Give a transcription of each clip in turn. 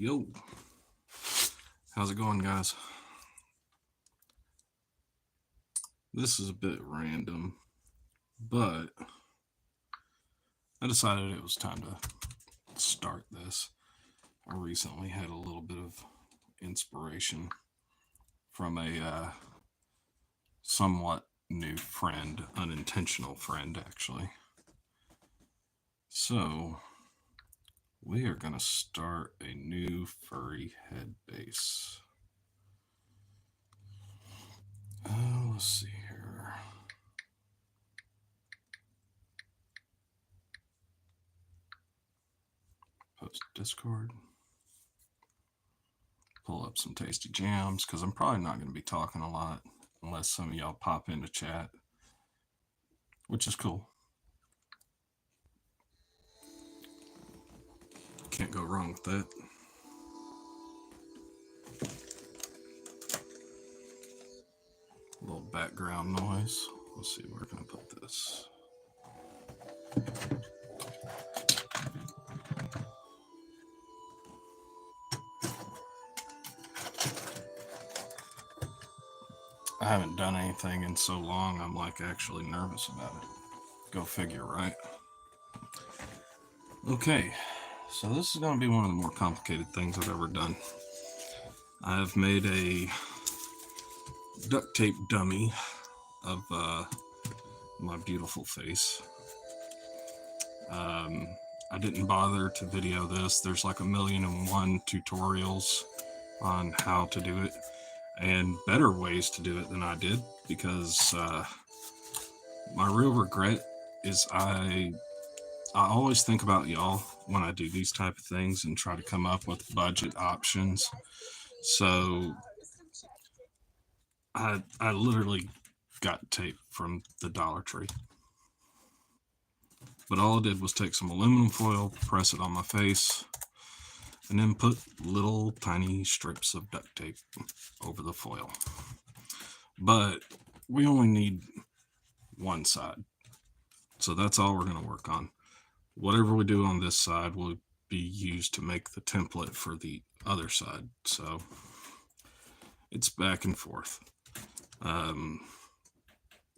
Yo, how's it going, guys? This is a bit random, but I decided it was time to start this. I recently had a little bit of inspiration from a somewhat new friend, unintentional friend, actually. So, we are going to start a new furry head base. Let's see here. Post Discord. Pull up some tasty jams because I'm probably not going to be talking a lot unless some of y'all pop into chat, which is cool. Can't go wrong with that. A little background noise. Let's see, where can I put this? I haven't done anything in so long, I'm like actually nervous about it. Go figure, right? Okay, so this is going to be one of the more complicated things I've ever done. I've made a duct tape dummy of my beautiful face. I didn't bother to video this. There's like 1,000,001 tutorials on how to do it and better ways to do it than I did, because my real regret is I always think about y'all when I do these type of things and try to come up with budget options. So I literally got tape from the Dollar Tree. But all I did was take some aluminum foil, press it on my face, and then put little tiny strips of duct tape over the foil. But we only need one side. So that's all we're going to work on. Whatever we do on this side will be used to make the template for the other side. So it's back and forth.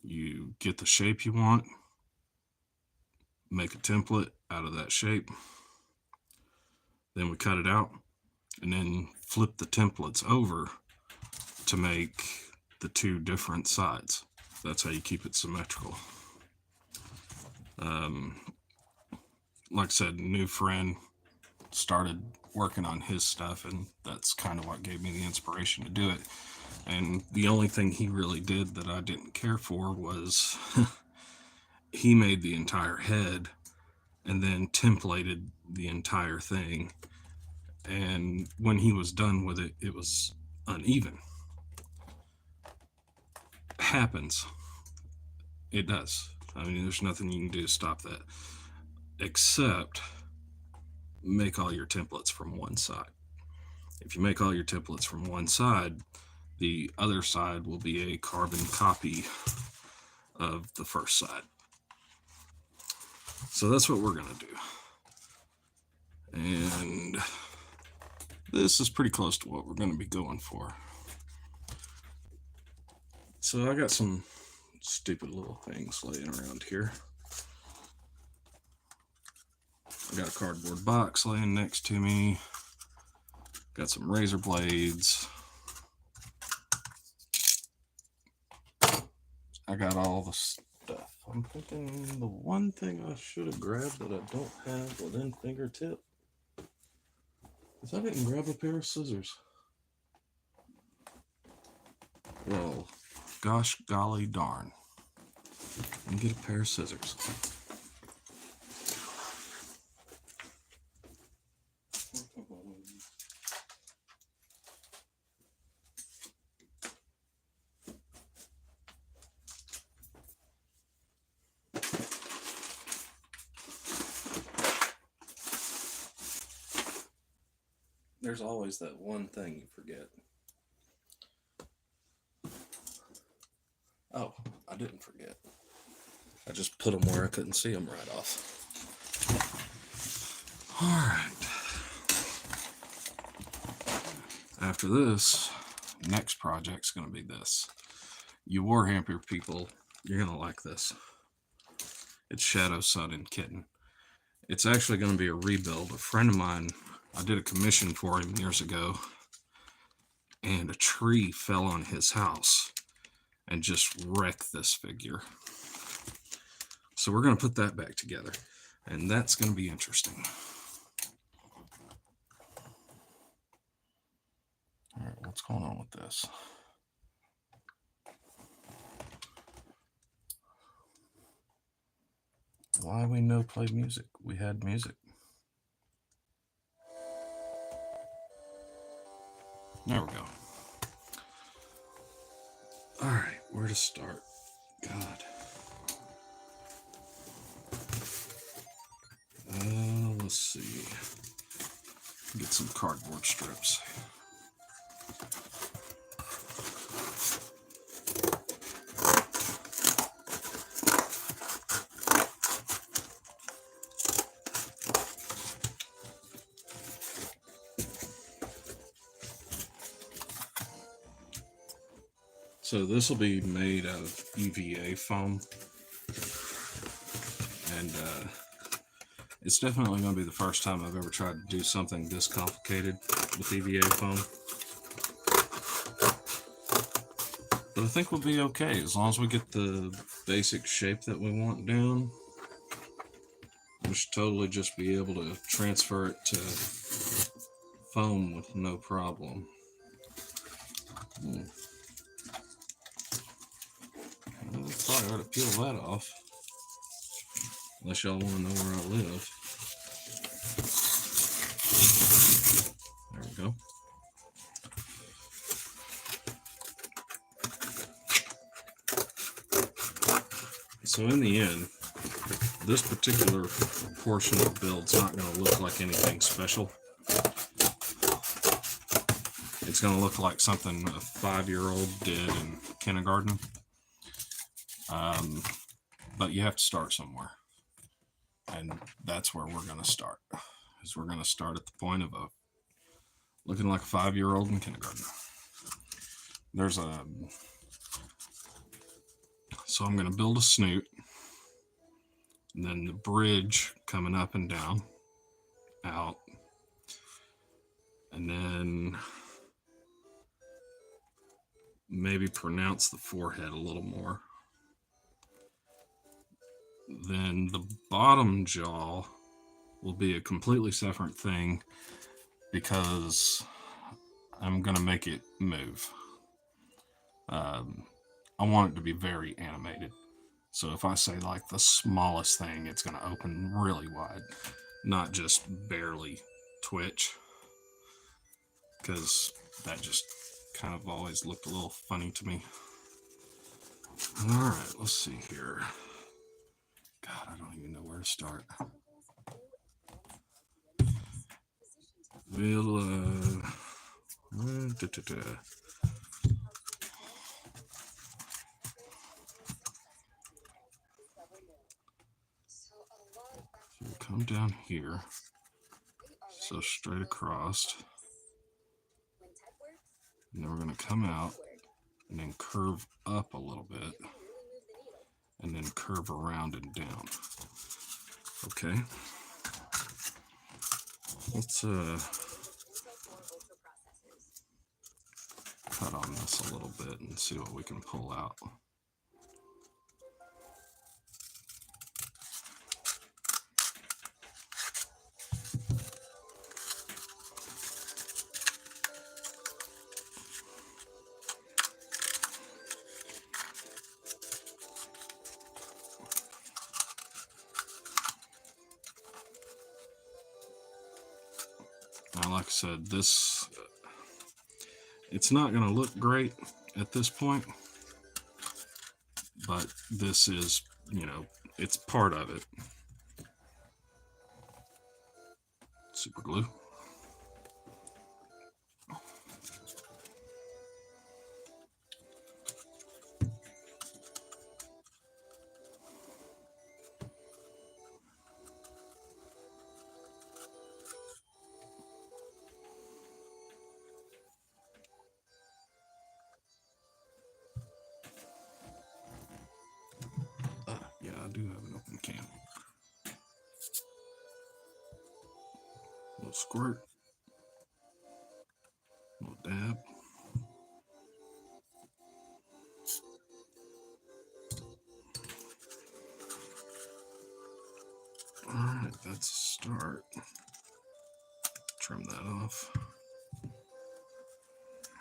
You get the shape you want, make a template out of that shape, then we cut it out, and then flip the templates over to make the two different sides. That's how you keep it symmetrical. Like I said, new friend started working on his stuff, and that's kind of what gave me the inspiration to do it. And the only thing he really did that I didn't care for was he made the entire head and then templated the entire thing. And when he was done with it, it was uneven. Happens. It does. I mean, there's nothing you can do to stop that, except make all your templates from one side. If you make all your templates from one side, the other side will be a carbon copy of the first side. So that's what we're going to do. And this is pretty close to what we're going to be going for. So I got some stupid little things laying around here. I got a cardboard box laying next to me. Got some razor blades. I got all the stuff. I'm thinking the one thing I should have grabbed that I don't have within fingertip is I didn't grab a pair of scissors. Well, gosh golly darn. And get a pair of scissors. There's always that one thing you forget. Oh, I didn't forget. I just put them where I couldn't see them right off. All right. After this, next project's going to be this. You Warhammer people, you're going to like this. It's Shadow Sun and Kitten. It's actually going to be a rebuild. A friend of mine, I did a commission for him years ago, and a tree fell on his house and just wrecked this figure. So we're going to put that back together, and that's going to be interesting. All right, what's going on with this? Why we no play music? We had music. There we go. All right, where to start? God. Let's see. Get some cardboard strips. So this will be made out of EVA foam, and it's definitely going to be the first time I've ever tried to do something this complicated with EVA foam. But I think we'll be okay as long as we get the basic shape that we want down. We should totally just be able to transfer it to foam with no problem. I'll probably ought to peel that off, unless y'all want to know where I live. There we go. So in the end, this particular portion of the build's not going to look like anything special. It's going to look like something a 5-year-old did in kindergarten. But you have to start somewhere. And that's where we're going to start. Is we're going to start at the point of looking like a 5-year-old in kindergarten. So I'm going to build a snoot, and then the bridge coming up and down, out, and then maybe pronounce the forehead a little more. Then the bottom jaw will be a completely separate thing because I'm going to make it move. I want it to be very animated. So if I say like the smallest thing, it's going to open really wide, not just barely twitch, because that just kind of always looked a little funny to me. All right, let's see here. God, I don't even know where to start. We'll come down here, so straight across, and then we're going to come out and then curve up a little bit and then curve around and down. Okay, let's cut on this a little bit and see what we can pull out. Now, like I said, it's not going to look great at this point, but this is, it's part of it. Super glue. do have an open can. A little squirt. A little dab. Alright, that's a start. Trim that off.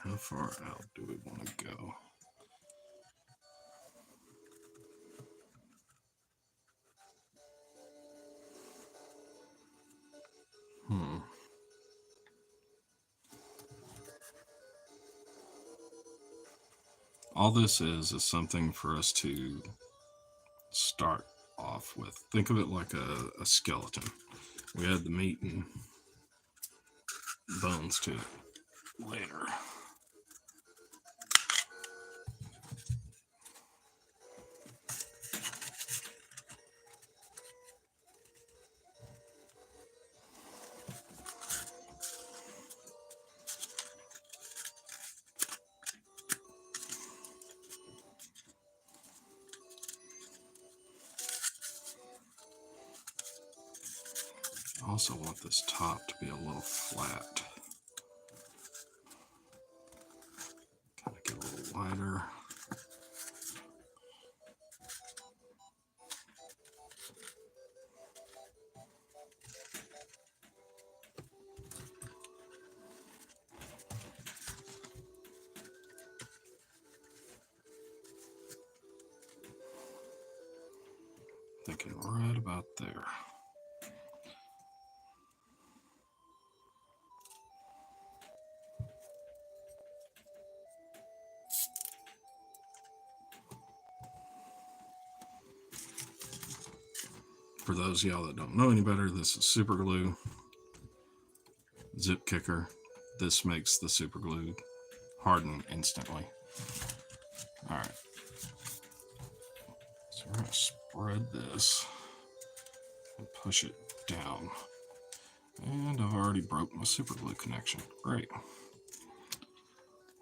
How far out do we want to go? All this is something for us to start off with. Think of it like a skeleton. We add the meat and bones to it later. I also want this top to be a little flat. Kind of get a little wider. Thinking right about there. For those of y'all that don't know any better, this is super glue, zip kicker. This makes the super glue harden instantly. All right, so we're gonna spread this and push it down. And I've already broke my super glue connection. Great.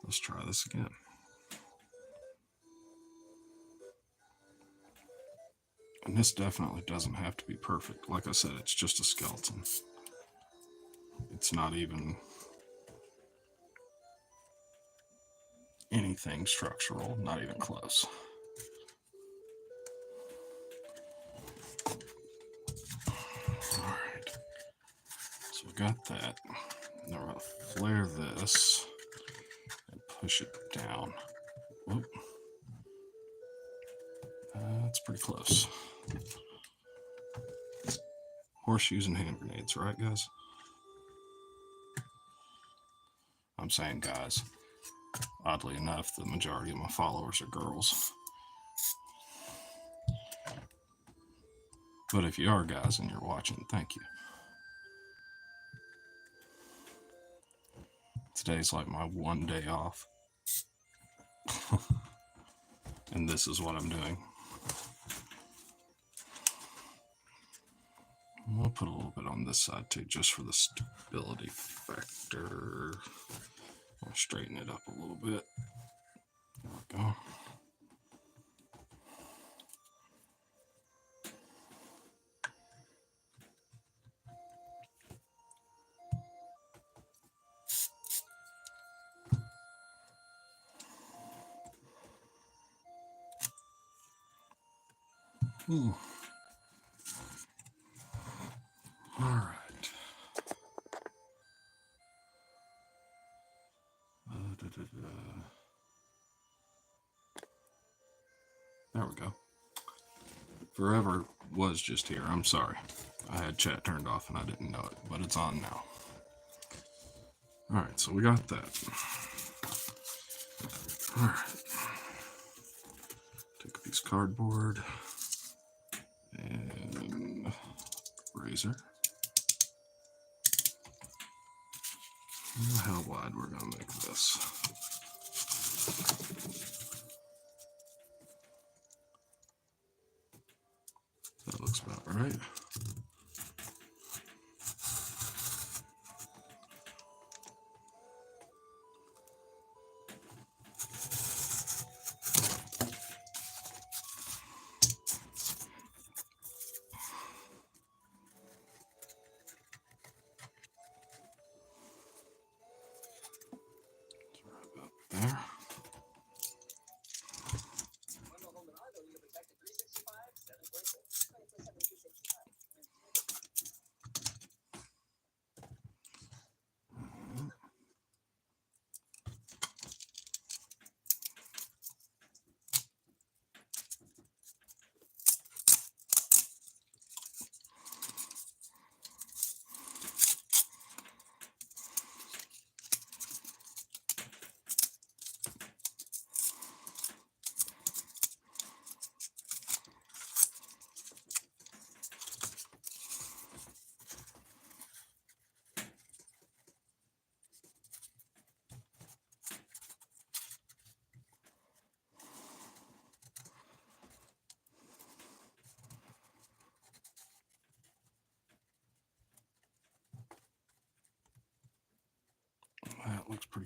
Let's try this again. And this definitely doesn't have to be perfect. Like I said, it's just a skeleton. It's not even anything structural, not even close. All right, so we got that. Now we're gonna flare this and push it down. Whoop. That's pretty close. Horseshoes and hand grenades, right, guys? I'm saying guys. Oddly enough, the majority of my followers are girls. But if you are guys and you're watching, thank you. Today's like my one day off. And this is what I'm doing. We'll put a little bit on this side too, just for the stability factor. I'll straighten it up a little bit. There we go. Ooh. All right. There we go. Forever was just here. I'm sorry. I had chat turned off and I didn't know it, but it's on now. All right, so we got that. All right. Take a piece of cardboard and razor. I don't know how wide we're going to make this. That looks about right.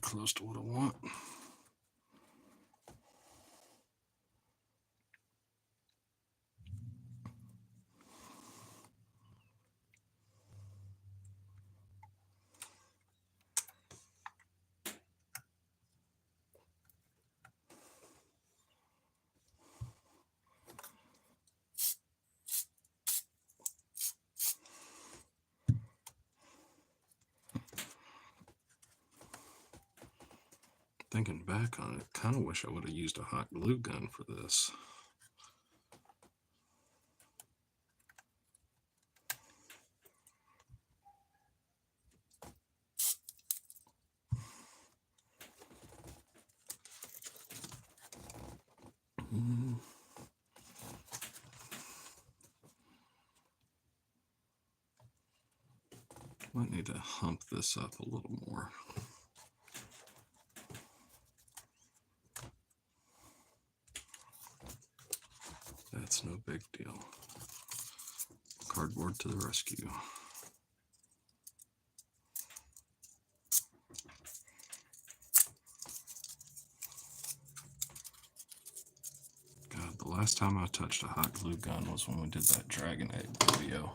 close to what I want. Thinking back on it, kind of wish I would have used a hot glue gun for this. Might need to hump this up a little more. That's no big deal. Cardboard to the rescue. God, the last time I touched a hot glue gun was when we did that dragon egg video.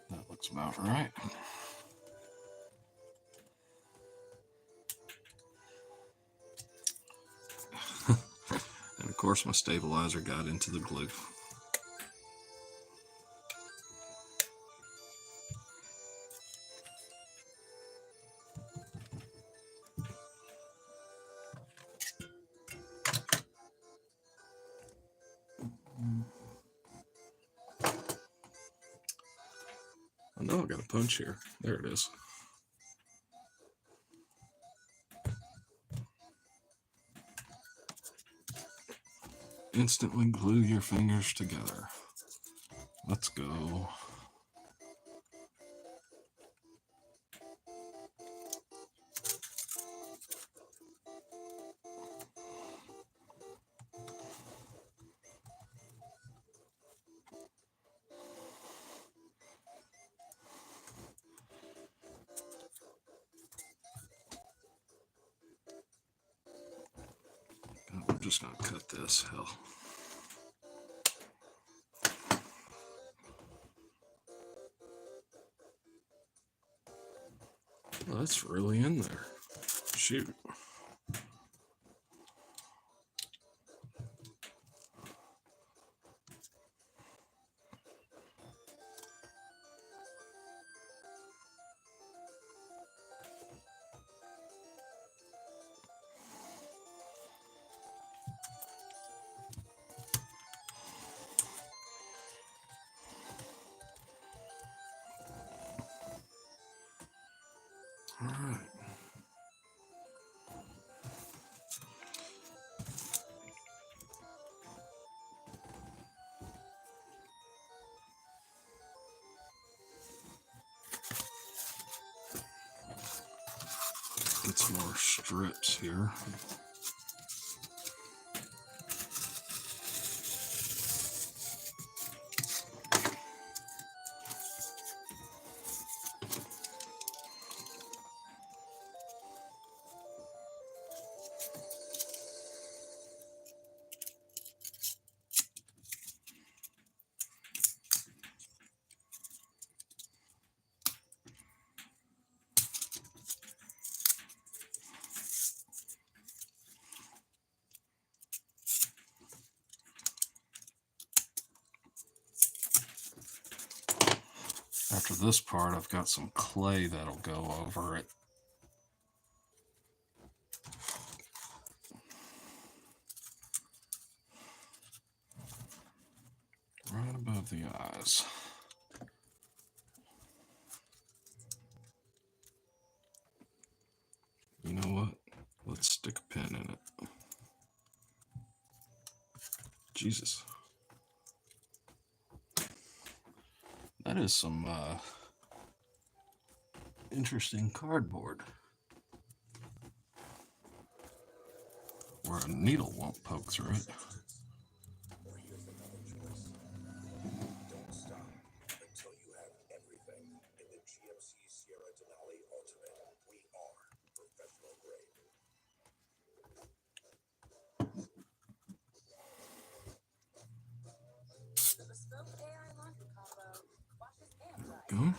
That looks about right. And of course my stabilizer got into the glue. I know I got a punch here. There it is. Instantly glue your fingers together. Let's go. I'm just gonna cut this, hell. Well, that's really in there. Shoot. All right. Get some more strips here. After this part, I've got some clay that'll go over it. Right above the eyes. You know what? Let's stick a pin in it. Jesus. That is some interesting cardboard where a needle won't poke through it. Go.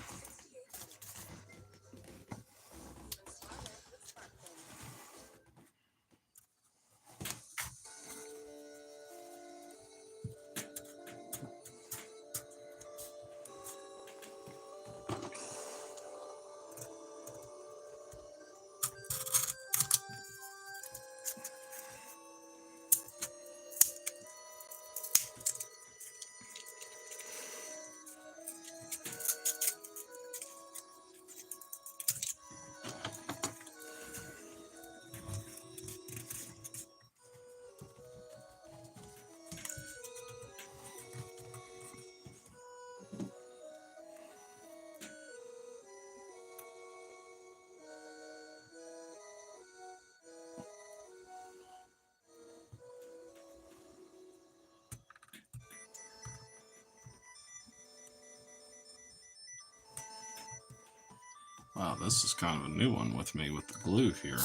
Wow, this is kind of a new one with me with the glue here.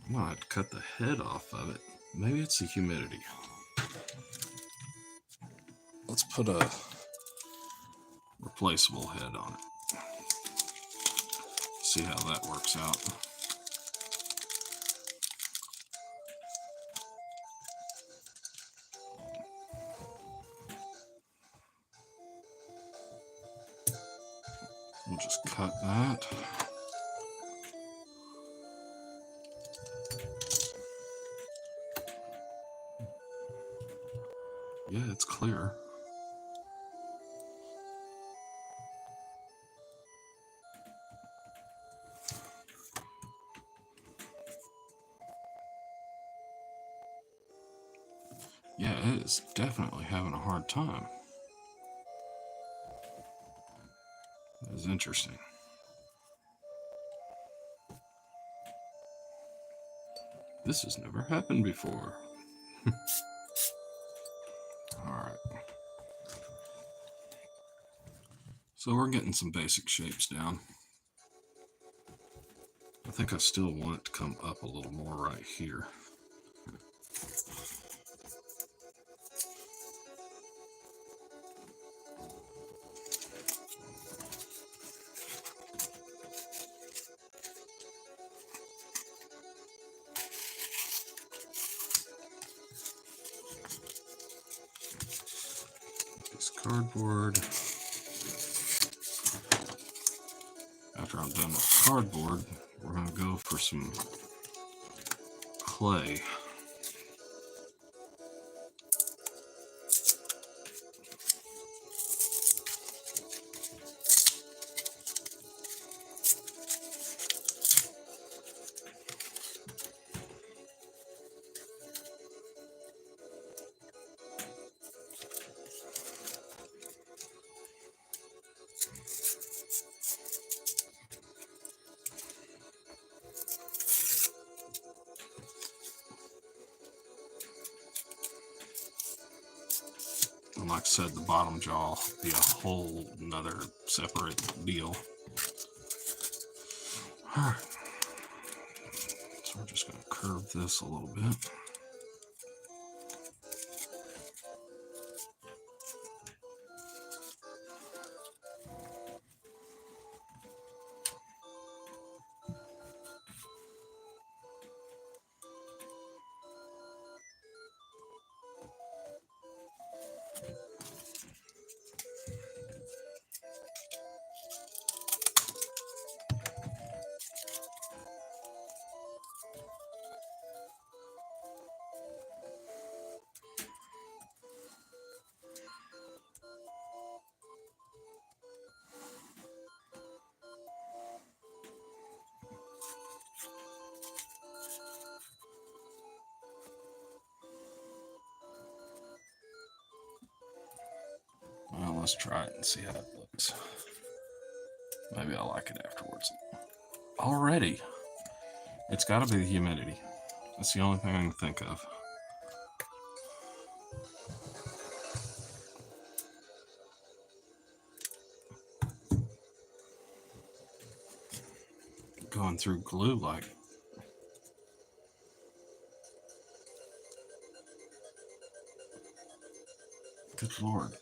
I'm gonna have to cut the head off of it. Maybe it's the humidity. Let's put a replaceable head on it. See how that works out. We'll just cut that. Yeah, it's clear. Yeah, it is definitely having a hard time. That is interesting. This has never happened before. Alright. So we're getting some basic shapes down. I think I still want it to come up a little more right here. This cardboard. After I'm done with cardboard, we're going to go for some clay. And like I said, the bottom jaw will be a whole nother separate deal. Alright. So we're just going to curve this a little bit. let's try it and see how it looks. Maybe I'll like it afterwards. Already, it's got to be the humidity. That's the only thing I can think of. Going through glue like. Good Lord.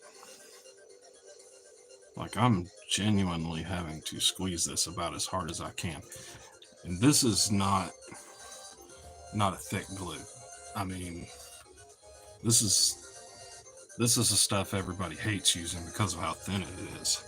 Like, I'm genuinely having to squeeze this about as hard as I can. And this is not a thick glue. I mean, this is the stuff everybody hates using because of how thin it is.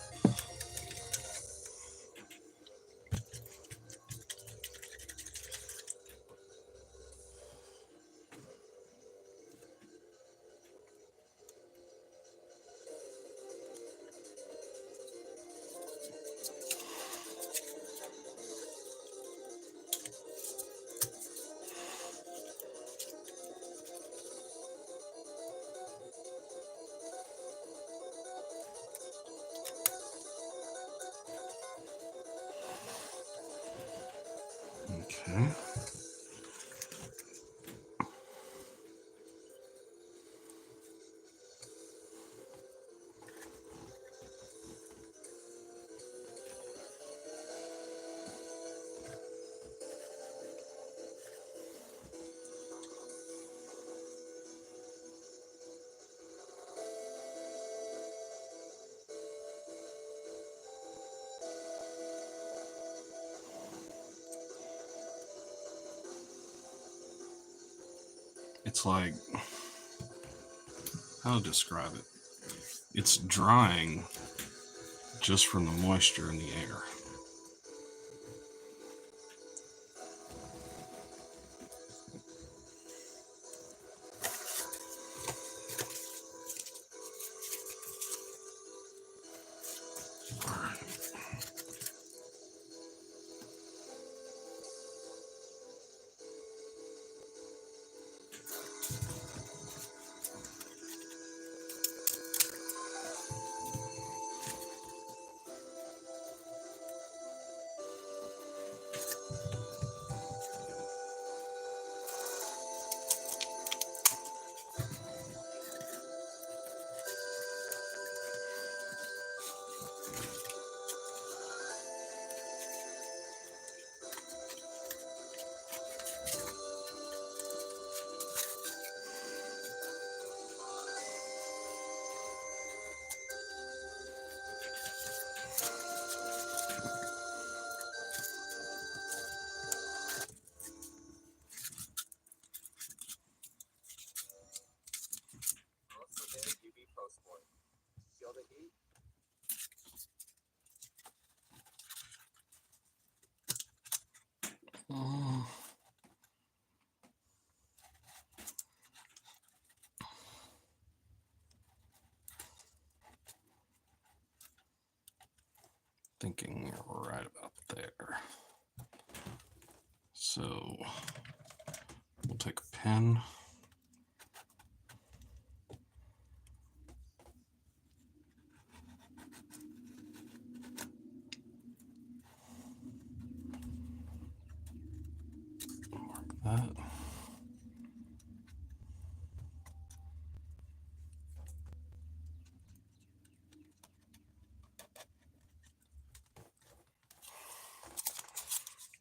Okay. It's like, how to describe it? It's drying just from the moisture in the air. Oh. Thinking right about there. So we'll take a pen. Mark that.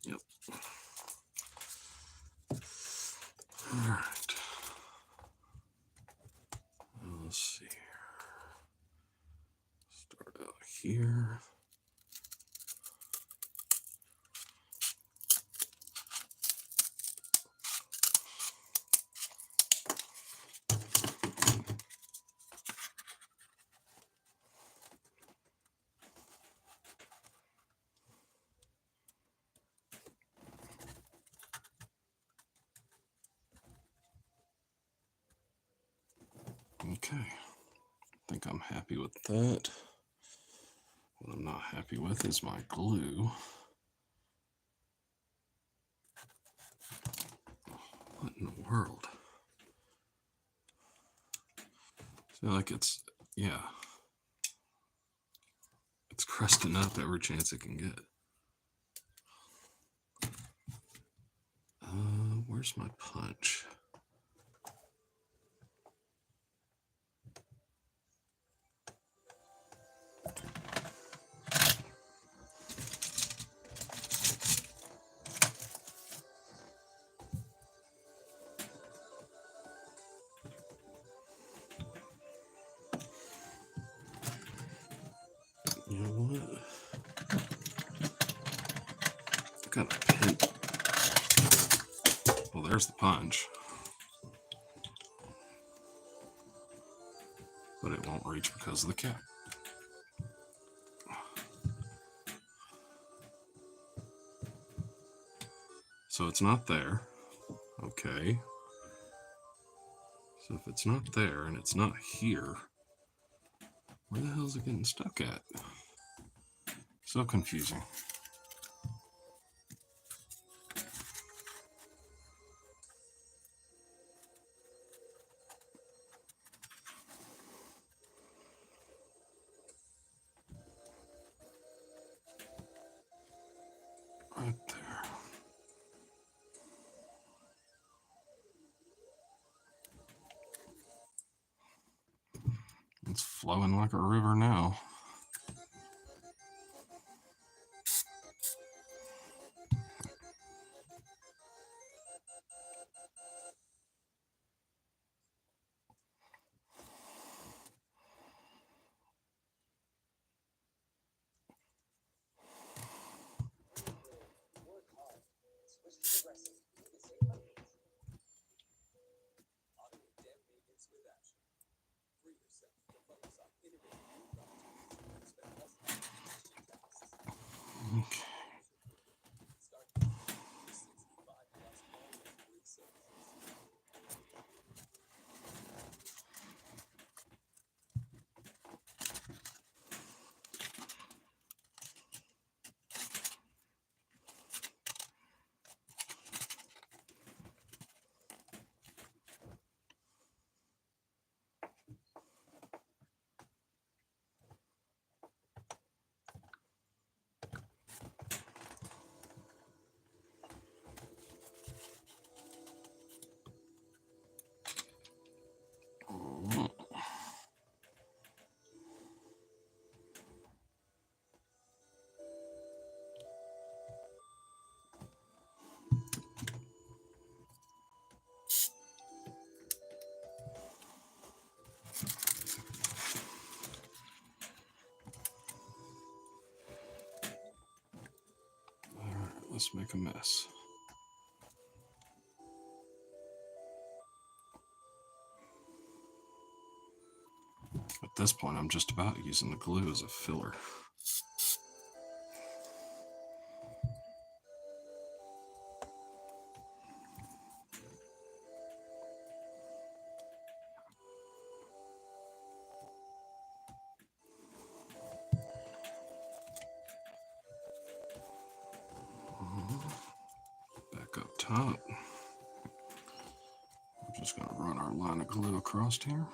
Yep. All right. Let's see here. Start out here. Okay, I think I'm happy with that. What I'm not happy with is my glue. What in the world? I feel like it's, yeah. It's crusting up every chance it can get. Where's my punch? You know what? I got a pin. Well, there's the punch. But it won't reach because of the cap. So it's not there. Okay. So if it's not there and it's not here, where the hell is it getting stuck at? So confusing. Right there. It's flowing like a river now. Okay. Let's make a mess. At this point, I'm just about using the glue as a filler. Back up top. I'm just going to run our line of glue across here.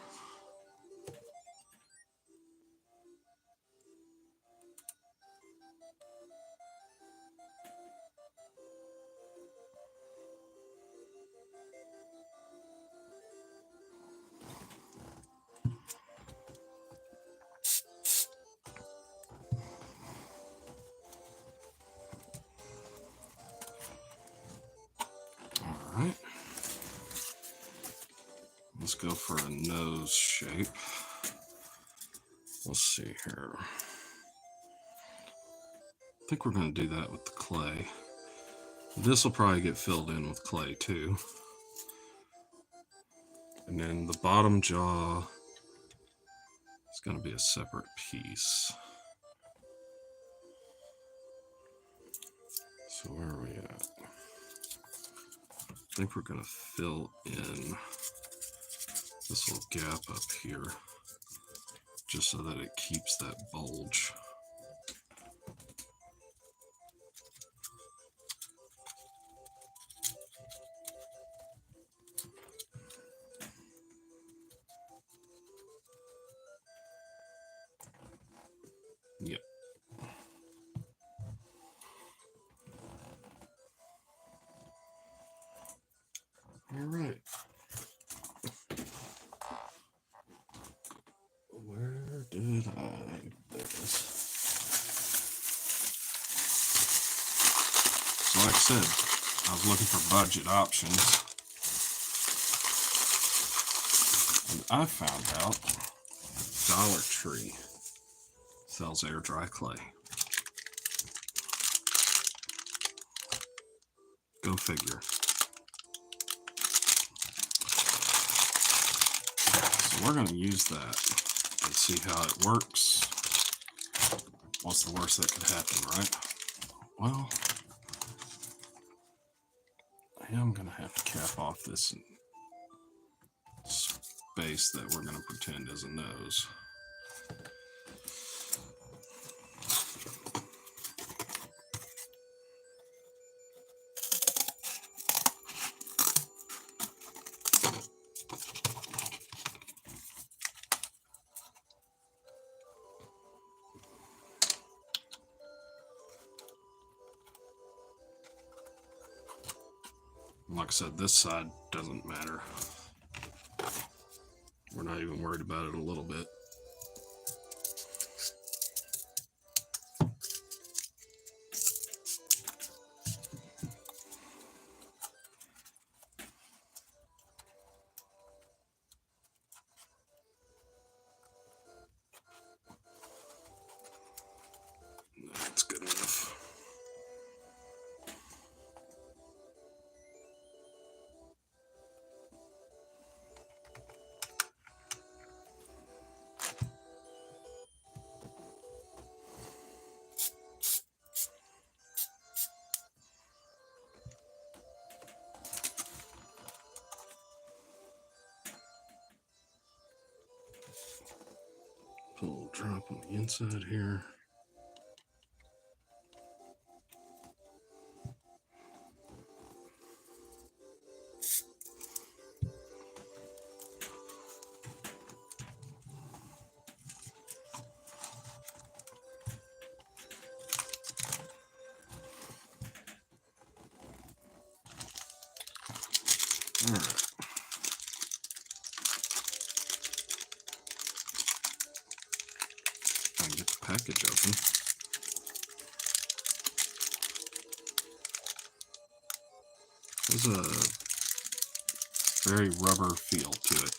All right. Let's go for a nose shape. Let's see here. I think we're going to do that with the clay. This will probably get filled in with clay too. And then the bottom jaw is going to be a separate piece. So where are we at? I think we're going to fill in this little gap up here just so that it keeps that bulge. Yep. like I said, I was looking for budget options, and I found out Dollar Tree sells air dry clay. Go figure. So we're going to use that and see how it works. What's the worst that could happen, right? Well, I am going to have to cap off this space that we're going to pretend is a nose. Like I said, this side doesn't matter. We're not even worried about it a little bit. That's good enough. Put a little drop on the inside here. All right. I can get the package open. There's a very rubber feel to it.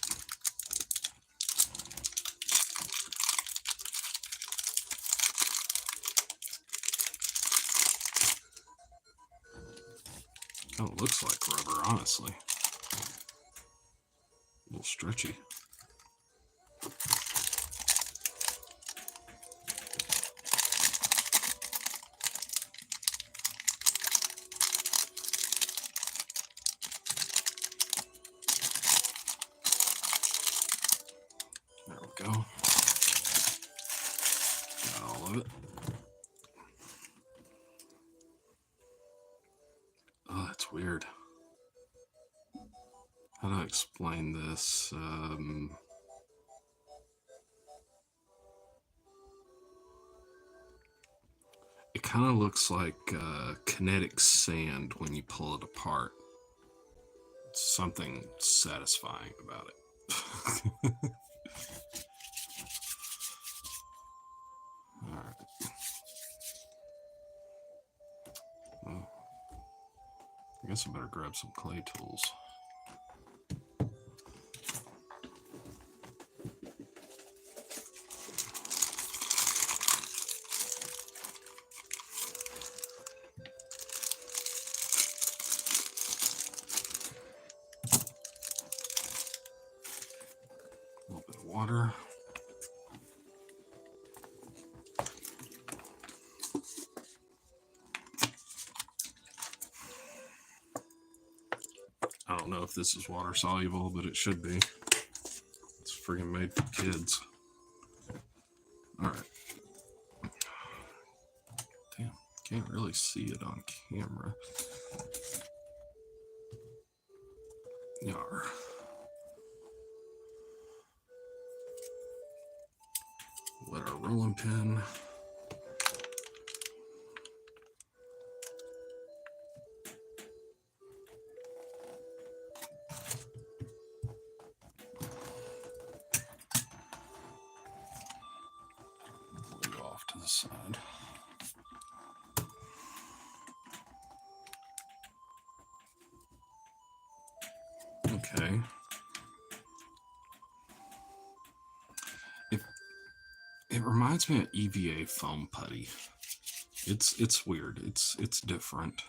Kind of looks like rubber, honestly. A little stretchy. There we go. Got all of it. Oh, that's weird. How do I explain this? It kind of looks like kinetic sand when you pull it apart. Something satisfying about it. Alright. Well, I guess I better grab some clay tools. A little bit of water. I don't know if this is water soluble, but it should be. It's freaking made for kids. All right. Damn, can't really see it on camera. Yar. Let our rolling pin. Move off to the side. Okay. It reminds me of EVA foam putty. It's weird. It's different.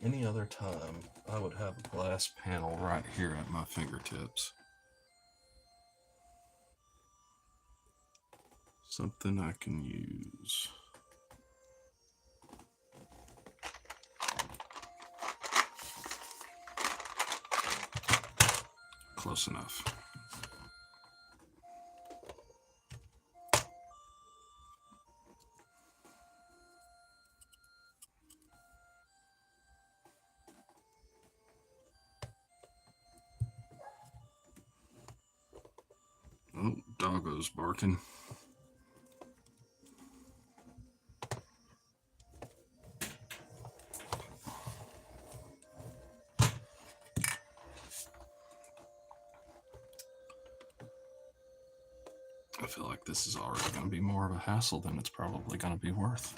Any other time, I would have a glass panel right here at my fingertips. Something I can use. Close enough. Oh, doggo's barking. I feel like this is already going to be more of a hassle than it's probably going to be worth.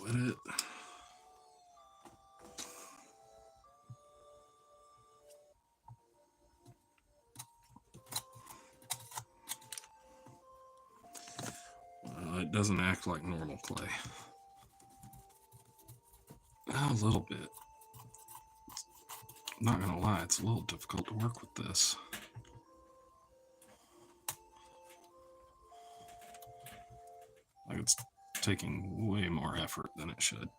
Wet it. It doesn't act like normal clay. A little bit. I'm not gonna lie, it's a little difficult to work with this. Like it's taking way more effort than it should.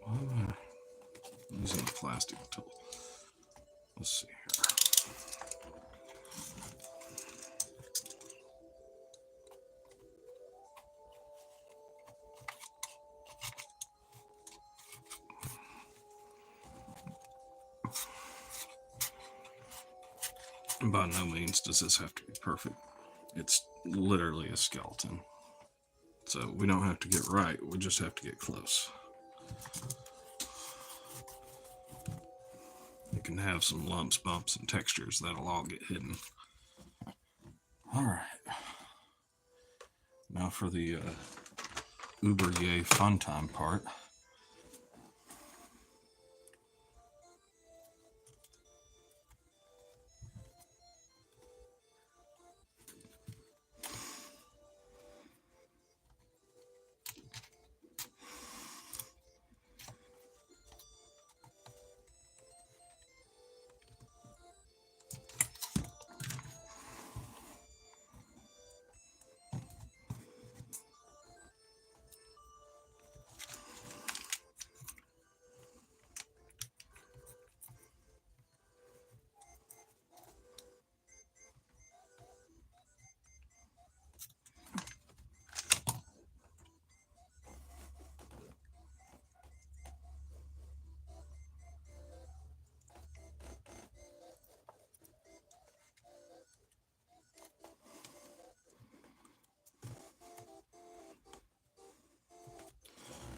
Why am I using the plastic tool? Let's see here. And by no means does this have to be perfect. It's literally a skeleton. So we don't have to get right, we just have to get close. You can have some lumps, bumps, and textures that'll all get hidden. Alright. Now for the uber yay fun time part.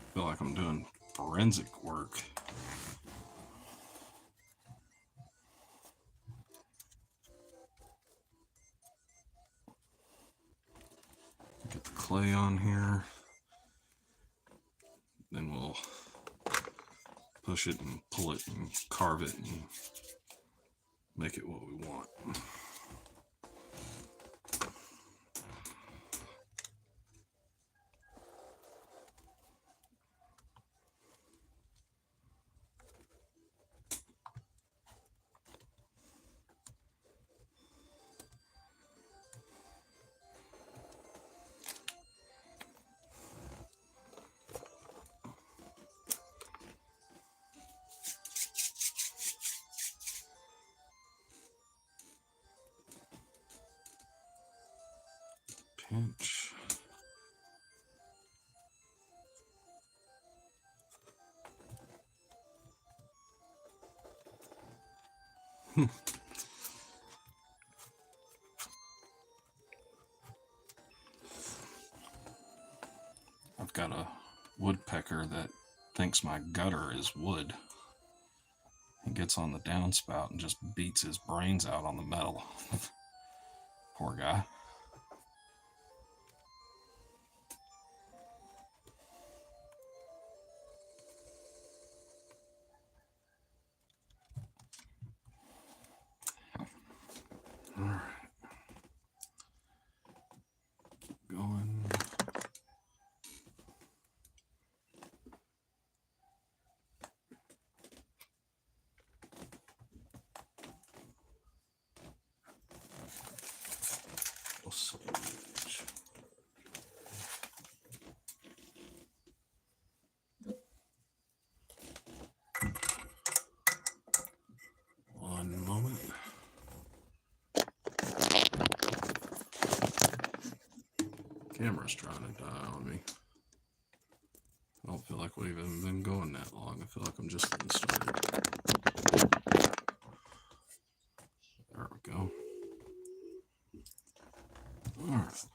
I feel like I'm doing forensic work. clay on here. Then we'll push it and pull it and carve it and make it what we want. Pinch. I've got a woodpecker that thinks my gutter is wood. He gets on the downspout and just beats his brains out on the metal. Poor guy. All right. Keep going. Sage. One moment. Camera's trying to die on me. I don't feel like we've even been going that long. I feel like I'm just getting started. There we go. All right.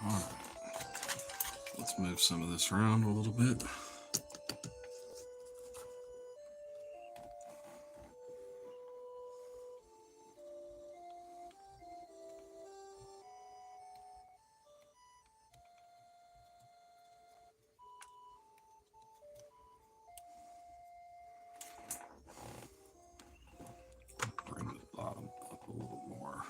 All right. Let's move some of this around a little bit. Bring the bottom up a little more.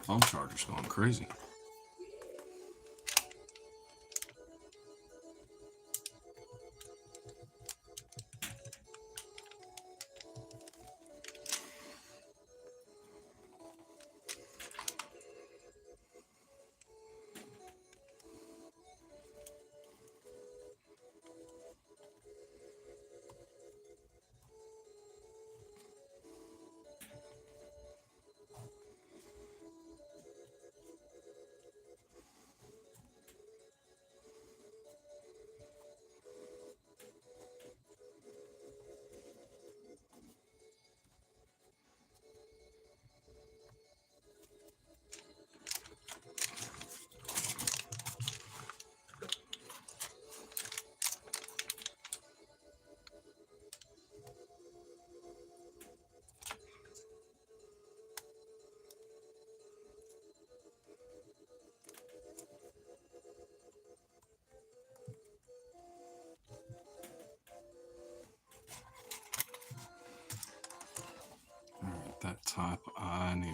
Phone charger's going crazy.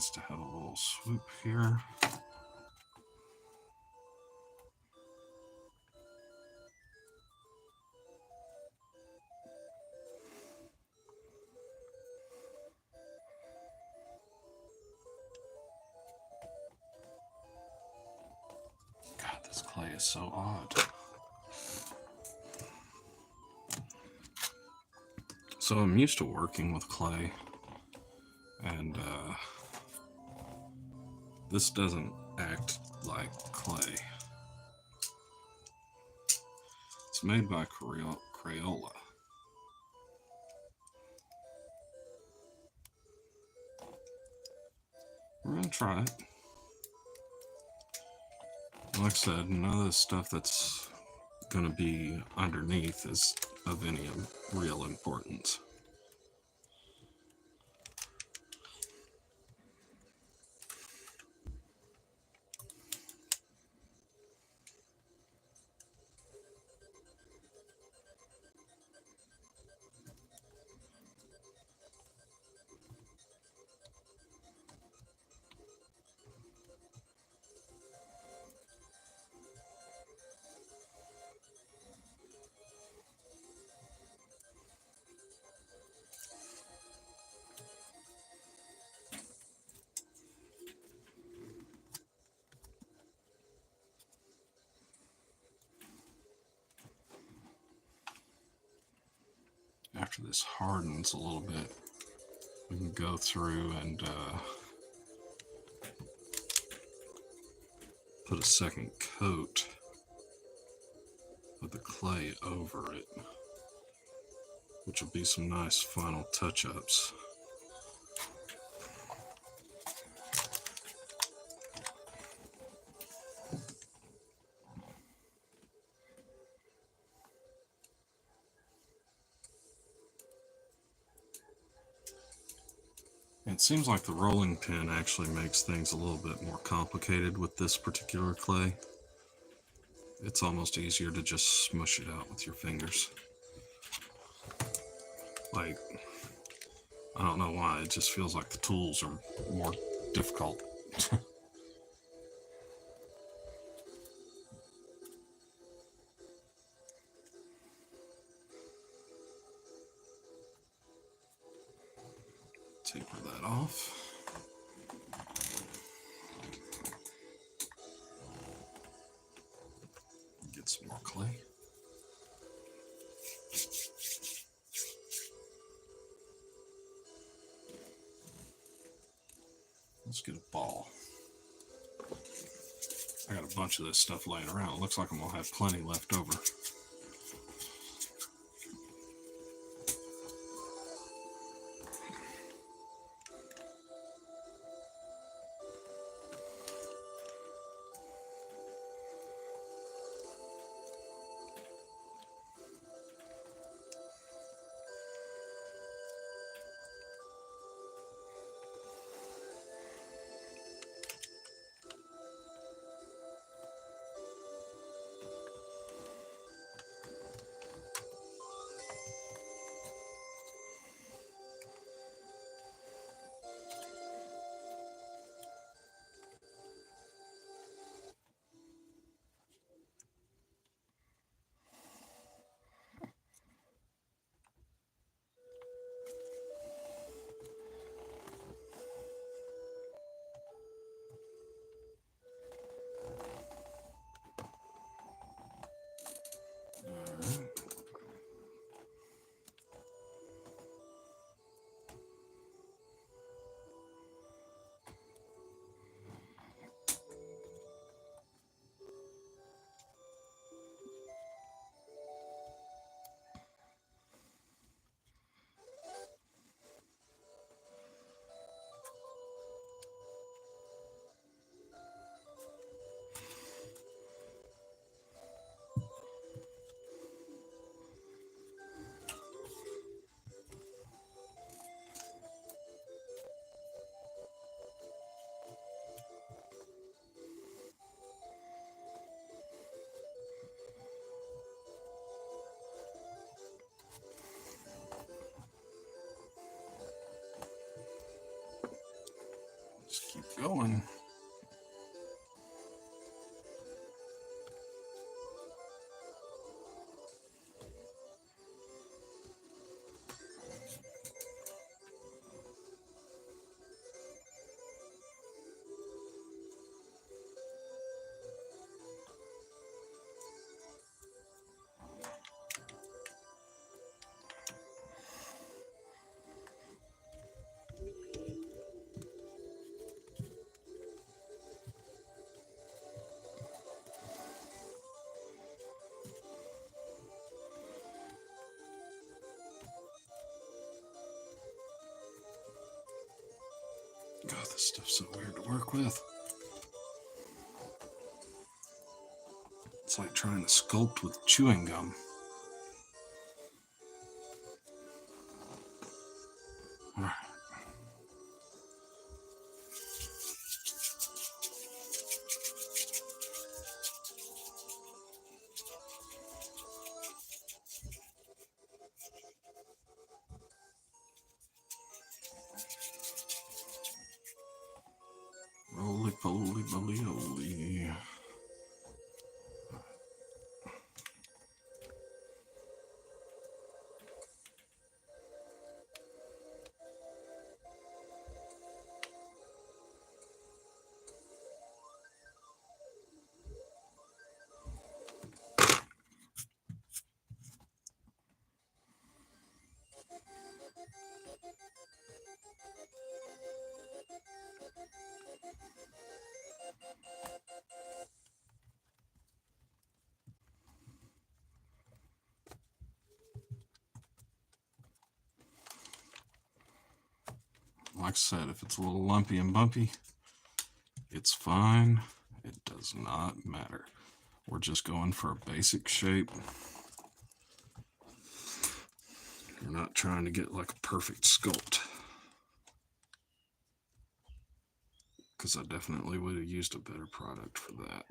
nice to have a little swoop here. God, this clay is so odd. So I'm used to working with clay, and this doesn't act like clay. It's made by Crayola. We're going to try it. Like I said, none of the stuff that's going to be underneath is of any real importance. After this hardens a little bit, we can go through and put a second coat of the clay over it, which will be some nice final touch-ups. It seems like the rolling pin actually makes things a little bit more complicated with this particular clay. It's almost easier to just smush it out with your fingers. Like, I don't know why, it just feels like the tools are more difficult. Taper that off. Get some more clay. Let's get a ball. I got a bunch of this stuff laying around. It looks like I'm going to have plenty left over. This stuff's so weird to work with. It's like trying to sculpt with chewing gum. All right. Roly poly bully holy. Like I said, if it's a little lumpy and bumpy, it's fine. It does not matter. We're just going for a basic shape. We're not trying to get like a perfect sculpt. Because I definitely would have used a better product for that.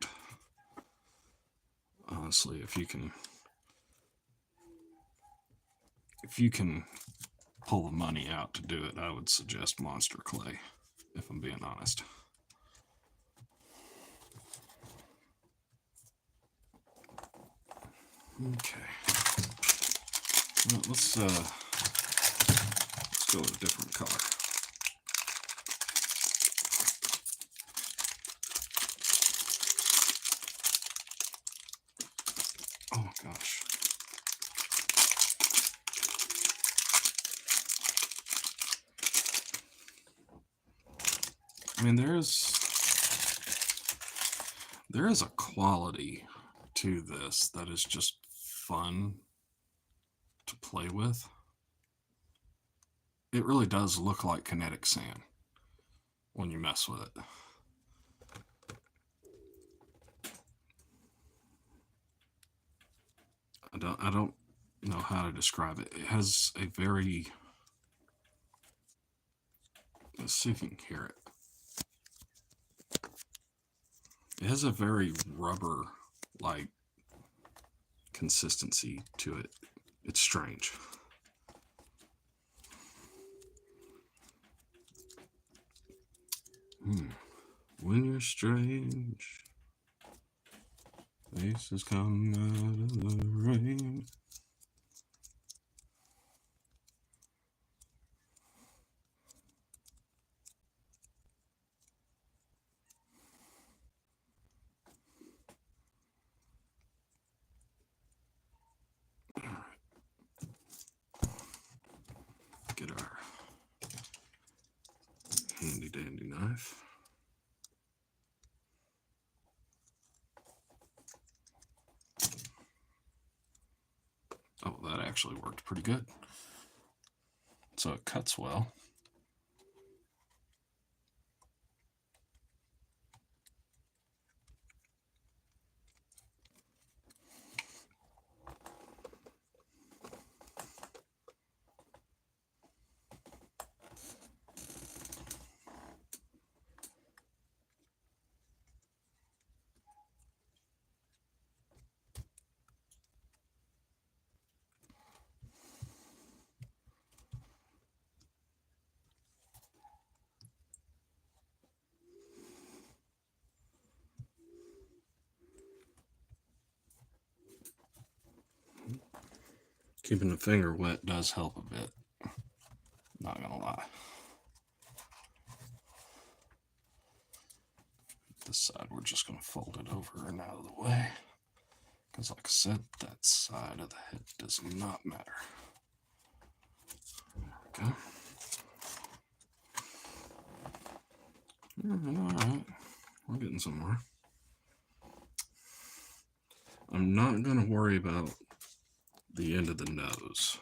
Honestly, if you can pull the money out to do it, I would suggest Monster Clay, if I'm being honest. Okay. Well, let's go with a different color. Oh gosh. I mean, there is a quality to this that is just fun to play with. It really does look like kinetic sand when you mess with it. I don't know how to describe it. It has a very, let's see if you can hear it. It has a very rubber-like consistency to it. It's strange. When you're strange, faces come out of the rain. Get our handy dandy knife. Oh, that actually worked pretty good. So it cuts well. Keeping the finger wet does help a bit. Not gonna lie. This side, we're just gonna fold it over and out of the way. Because like I said, that side of the head does not matter. There we go. Alright. We're getting somewhere. I'm not gonna worry about the end of the nose,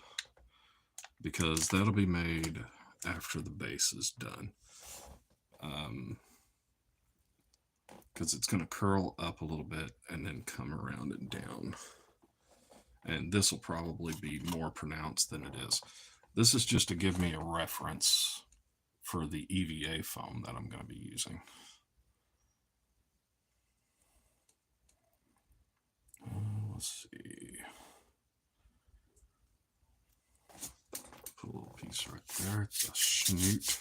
because that'll be made after the base is done. because it's going to curl up a little bit and then come around and down. And this will probably be more pronounced than it is. This is just to give me a reference for the EVA foam that I'm going to be using. Let's see. Put a little piece right there. It's a snoot.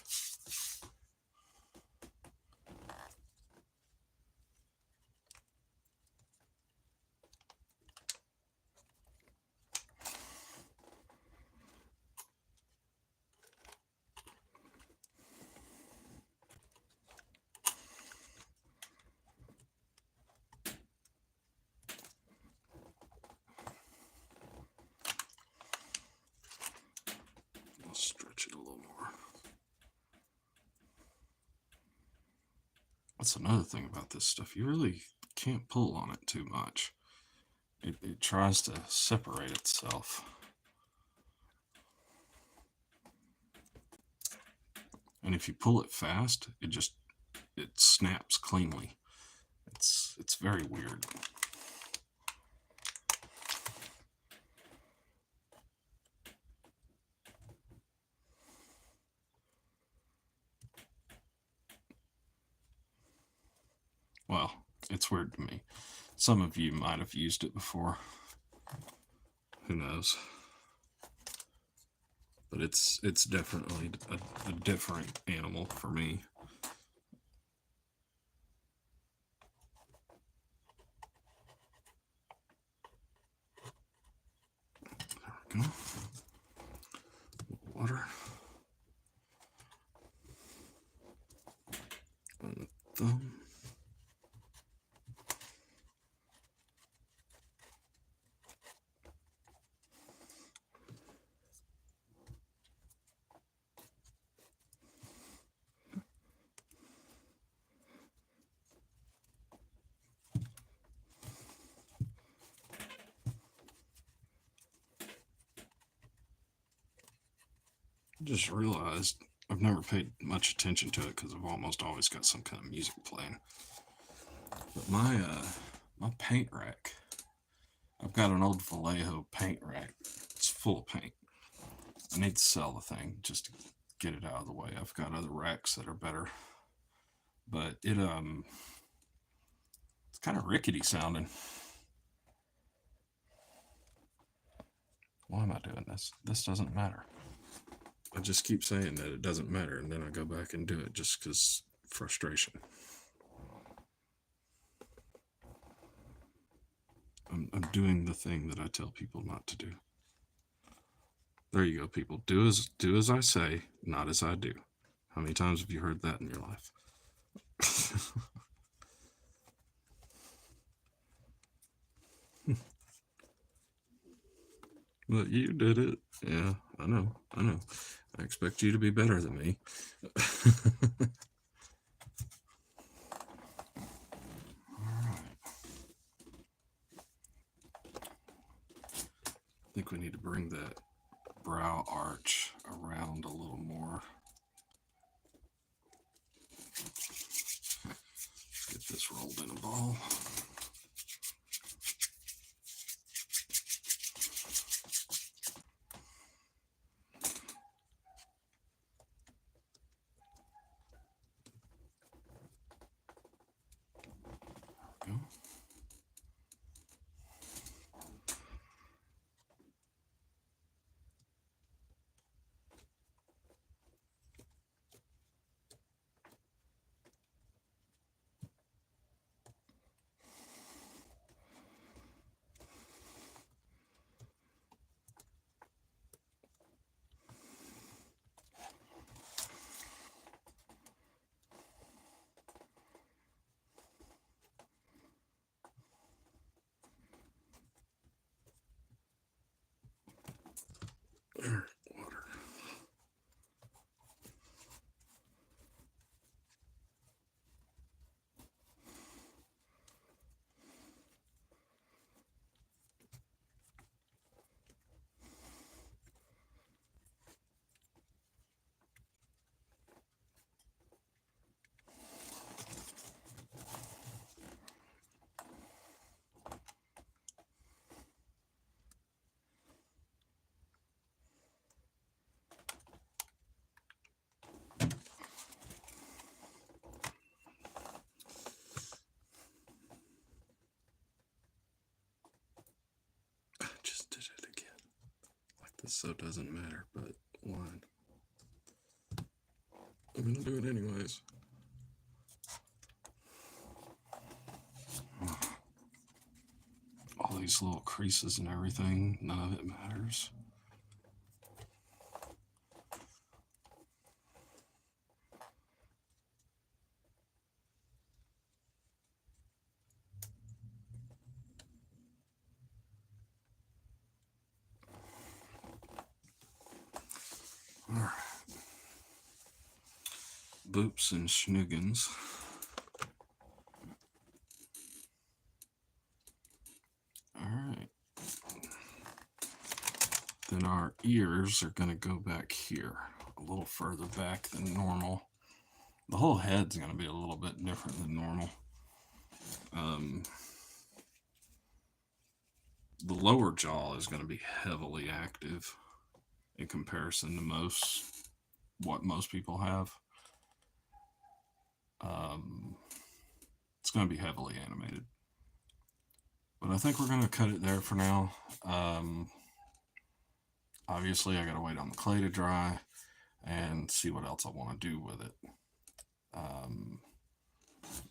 I'll stretch it a little more. That's another thing about this stuff. You really can't pull on it too much. It tries to separate itself. And if you pull it fast, it snaps cleanly. It's very weird. Well, it's weird to me. Some of you might have used it before. Who knows? But it's definitely a different animal for me. There we go. Water. On the thumb. Just realized I've never paid much attention to it because I've almost always got some kind of music playing. But my paint rack, I've got an old Vallejo paint rack. It's full of paint. I need to sell the thing just to get it out of the way. I've got other racks that are better, but it's kind of rickety sounding. Why am I doing this? This doesn't matter. I just keep saying that it doesn't matter, and then I go back and do it just because frustration. I'm doing the thing that I tell people not to do. There you go, people. Do as I say, not as I do. How many times have you heard that in your life? But you did it. Yeah, I know. I expect you to be better than me. I think we need to bring that brow arch around a little more. Get this rolled in a ball. There we go. This so doesn't matter, but one. I'm gonna do it anyways. All these little creases and everything, none of it matters. All right. Boops and schnoogans. All right. Then our ears are going to go back here, a little further back than normal. The whole head's going to be a little bit different than normal. The lower jaw is going to be heavily active in comparison to what most people have. It's going to be heavily animated. But I think we're going to cut it there for now. Obviously, I got to wait on the clay to dry and see what else I want to do with it.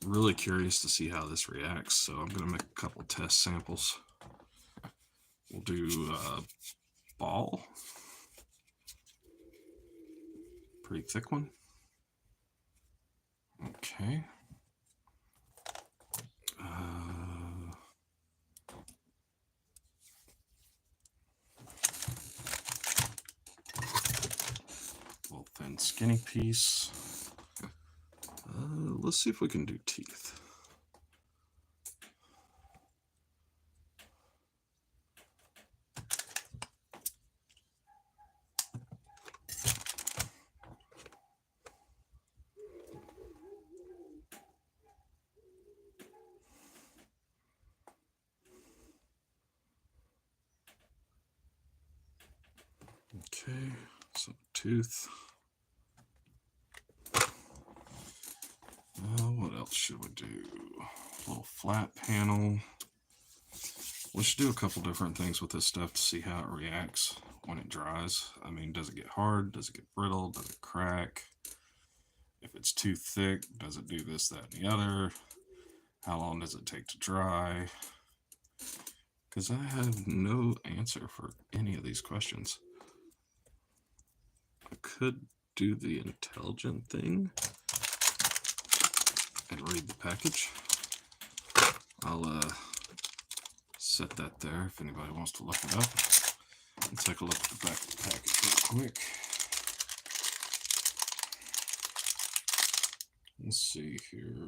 Really curious to see how this reacts, so I'm going to make a couple test samples. We'll do a ball. Pretty thick one. Okay. Little thin skinny piece. Let's see if we can do teeth. Okay, some tooth. What else should we do? A little flat panel. We should do a couple different things with this stuff to see how it reacts when it dries. I mean, does it get hard? Does it get brittle? Does it crack? If it's too thick, does it do this, that, and the other? How long does it take to dry? Because I have no answer for any of these questions. I could do the intelligent thing and read the package. I'll set that there if anybody wants to look it up. Let's take a look at the back of the package real quick. Let's see here.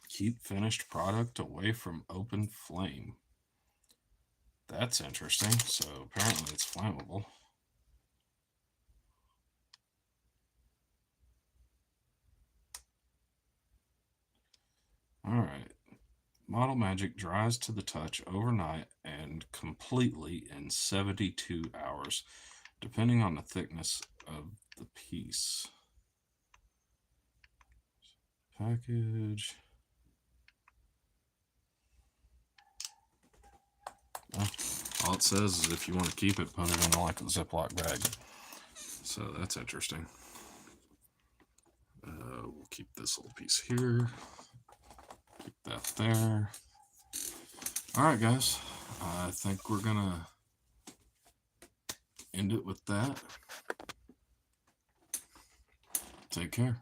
Keep finished product away from open flame. That's interesting. So apparently it's flammable. All right. Model Magic dries to the touch overnight and completely in 72 hours, depending on the thickness of the piece. Package. Well, all it says is if you want to keep it, put it in like a Ziploc bag. So that's interesting. We'll keep this little piece here. Keep that there. All right, guys. I think we're gonna end it with that. Take care.